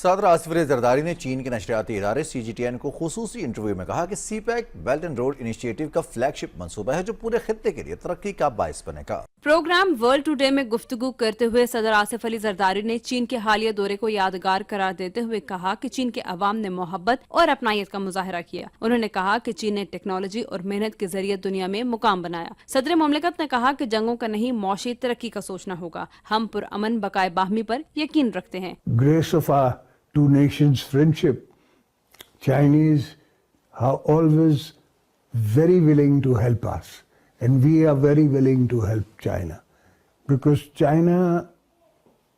صدر آصف علی زرداری نے چین کے نشریاتی ادارے CGTN کو خصوصی انٹرویو میں کہا کہ CPEC belt and road initiative کا فلیگ شپ منصوبہ ہے جو پورے خطے کے لیے ترقی کا باعث بنے گا۔ پروگرام ورلڈ ٹوڈے میں گفتگو کرتے ہوئے صدر آصف علی زرداری نے چین کے حالیہ دورے کو یادگار قرار دیتے ہوئے کہا کہ چین کے عوام نے محبت اور اپنائیت کا مظاہرہ کیا۔ انہوں نے کہا کہ چین نے ٹیکنالوجی اور محنت کے ذریعے دنیا میں مقام بنایا۔ صدر مملکت نے کہا کہ جنگوں کا نہیں، معاشی ترقی کا سوچنا ہوگا۔ ہم پرامن بقائے باہمی پر یقین رکھتے ہیں۔ Grace of our two nations friendship, Chinese are always very willing to help us, and we are very willing to help China, because China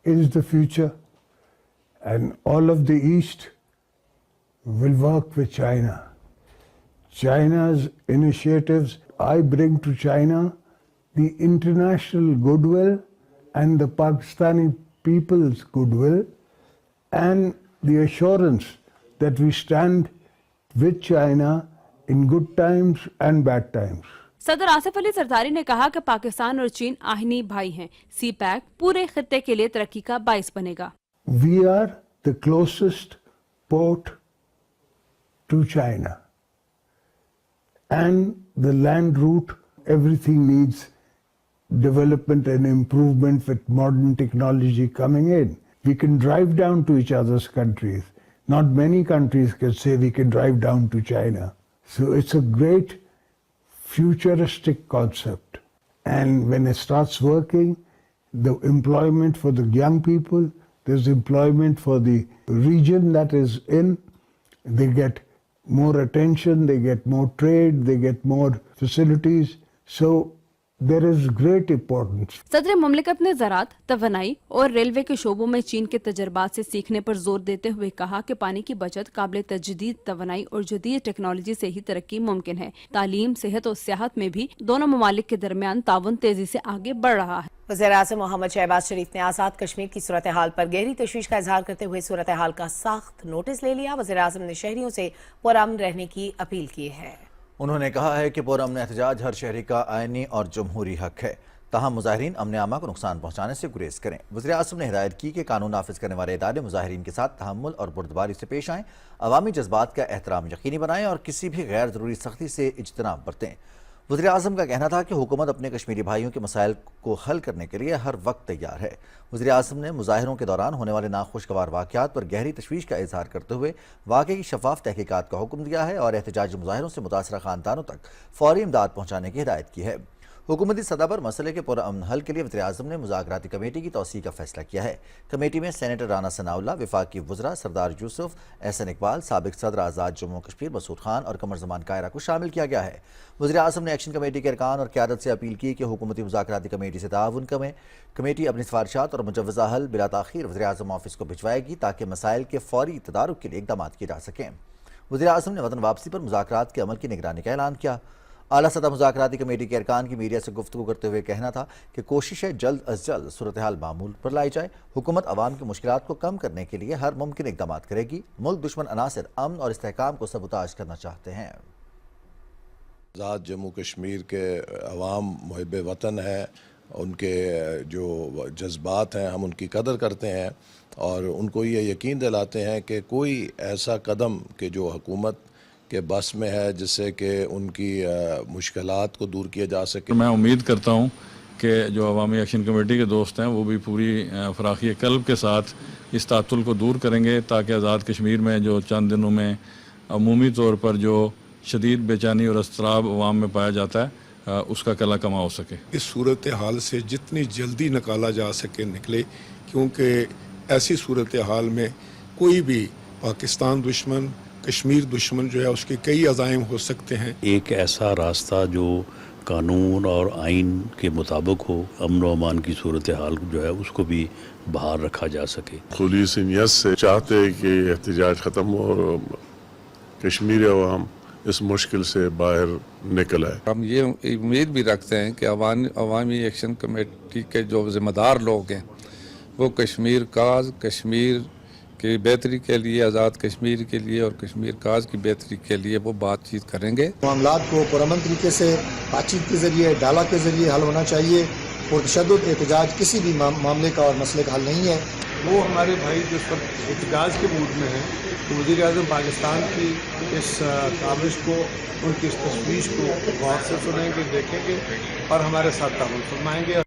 is the future, and all of the East will work with China. China's initiatives, I bring to China the international goodwill and the Pakistani people's goodwill, and the assurance that we stand with China in good times and bad times. صدر آصف علی زرداری نے کہا کہ پاکستان اور چین آہنی بھائی ہیں۔ سی pack پورے خطے کے لیے ترقی کا باعث بنے گا۔ We are the closest port to China, and the land route, everything needs development and improvement with modern technology coming in. We can drive down to each other's countries. Not many countries can say we can drive down to China. So it's a great futuristic concept. And when it starts working, the employment for the young people, there's employment for the region that is in, they get more attention, they get more trade, they get more facilities. So there is great importance. صدر مملکت نے زراعت، توانائی اور railway کے شعبوں میں چین کے تجربات سے سیکھنے پر زور دیتے ہوئے کہا کہ پانی کی بچت، قابل تجدید توانائی اور جدید ٹیکنالوجی سے ہی ترقی ممکن ہے۔ تعلیم، صحت اور سیاحت میں بھی دونوں ممالک کے درمیان تعاون تیزی سے آگے بڑھ رہا ہے۔ وزیراعظم محمد شہباز شریف نے آزاد کشمیر کی صورتحال پر گہری تشویش کا اظہار کرتے ہوئے صورتحال کا سخت نوٹس لے لیا۔ وزیراعظم نے شہریوں سے پرامن رہنے کی اپیل کی ہے۔ انہوں نے کہا ہے کہ پرامن احتجاج ہر شہری کا آئینی اور جمہوری حق ہے، تاہم مظاہرین امن عامہ کو نقصان پہنچانے سے گریز کریں۔ وزیراعظم نے ہدایت کی کہ قانون نافذ کرنے والے ادارے مظاہرین کے ساتھ تحمل اور بردباری سے پیش آئیں، عوامی جذبات کا احترام یقینی بنائیں اور کسی بھی غیر ضروری سختی سے اجتناب برتیں۔ وزیراعظم کا کہنا تھا کہ حکومت اپنے کشمیری بھائیوں کے مسائل کو حل کرنے کے لیے ہر وقت تیار ہے۔ وزیراعظم نے مظاہروں کے دوران ہونے والے ناخوشگوار واقعات پر گہری تشویش کا اظہار کرتے ہوئے واقعے کی شفاف تحقیقات کا حکم دیا ہے اور احتجاجی مظاہروں سے متاثرہ خاندانوں تک فوری امداد پہنچانے کی ہدایت کی ہے۔ حکومتی سطح پر مسئلے کے پرامن حل کے لیے وزیراعظم نے مذاکراتی کمیٹی کی توسیع کا فیصلہ کیا ہے۔ کمیٹی میں سینیٹر رانا ثناء اللہ، وفاقی وزراء سردار یوسف، احسن اقبال، سابق صدر آزاد جموں کشمیر مسعود خان اور قمر زمان کائرہ کو شامل کیا گیا ہے۔ وزیراعظم نے ایکشن کمیٹی کے ارکان اور قیادت سے اپیل کی کہ حکومتی مذاکراتی کمیٹی سے تعاون کریں۔ کمیٹی اپنی سفارشات اور مجوزہ حل بلا تاخیر وزیراعظم آفس کو بھجوائے گی تاکہ مسائل کے فوری تدارک کے لیے اقدامات کیے جا سکیں۔ وزیراعظم نے وطن واپسی پر مذاکرات کے عمل کی نگرانی کا اعلان کیا۔ اعلیٰ سطح مذاکراتی کمیٹی کے ارکان کی میڈیا سے گفتگو کرتے ہوئے کہنا تھا کہ کوشش ہے جلد از جلد صورتحال معمول پر لائی جائے۔ حکومت عوام کی مشکلات کو کم کرنے کے لیے ہر ممکن اقدامات کرے گی۔ ملک دشمن عناصر امن اور استحکام کو سبوتاژ کرنا چاہتے ہیں۔ آزاد جموں کشمیر کے عوام محب وطن ہیں، ان کے جو جذبات ہیں ہم ان کی قدر کرتے ہیں اور ان کو یہ یقین دلاتے ہیں کہ کوئی ایسا قدم کہ جو حکومت کے بس میں ہے جس سے کہ ان کی مشکلات کو دور کیا جا سکے۔ میں امید کرتا ہوں کہ جو عوامی ایکشن کمیٹی کے دوست ہیں وہ بھی پوری فراخی قلب کے ساتھ اس تعطل کو دور کریں گے تاکہ آزاد کشمیر میں جو چند دنوں میں عمومی طور پر جو شدید بے چینی اور اضطراب عوام میں پایا جاتا ہے اس کا کلا کما ہو سکے۔ اس صورتحال سے جتنی جلدی نکالا جا سکے نکلے، کیونکہ ایسی صورتحال میں کوئی بھی پاکستان دشمن، کشمیر دشمن جو ہے اس کے کئی عزائم ہو سکتے ہیں۔ ایک ایسا راستہ جو قانون اور آئین کے مطابق ہو، امن و امان کی صورتحال جو ہے اس کو بھی بحال رکھا جا سکے۔ خلوص نیت سے چاہتے کہ احتجاج ختم ہو اور کشمیر عوام اس مشکل سے باہر نکل آئے۔ ہم یہ امید بھی رکھتے ہیں کہ عوامی ایکشن کمیٹی کے جو ذمہ دار لوگ ہیں وہ کشمیر کی بہتری کے لیے، آزاد کشمیر کے لیے اور کشمیر کاز کی بہتری کے لیے وہ بات چیت کریں گے۔ معاملات کو پرامن طریقے سے بات چیت کے ذریعے، ڈائلاگ کے ذریعے حل ہونا چاہیے اور تشدد احتجاج کسی بھی معاملے کا اور مسئلے کا حل نہیں ہے۔ وہ ہمارے بھائی جو اس وقت احتجاج کے موڈ میں ہیں تو وزیر اعظم پاکستان کی اس کاوش کو، ان کی اس تشویش کو غور سے سنیں گے، دیکھیں گے اور ہمارے ساتھ تعاون فرمائیں گے.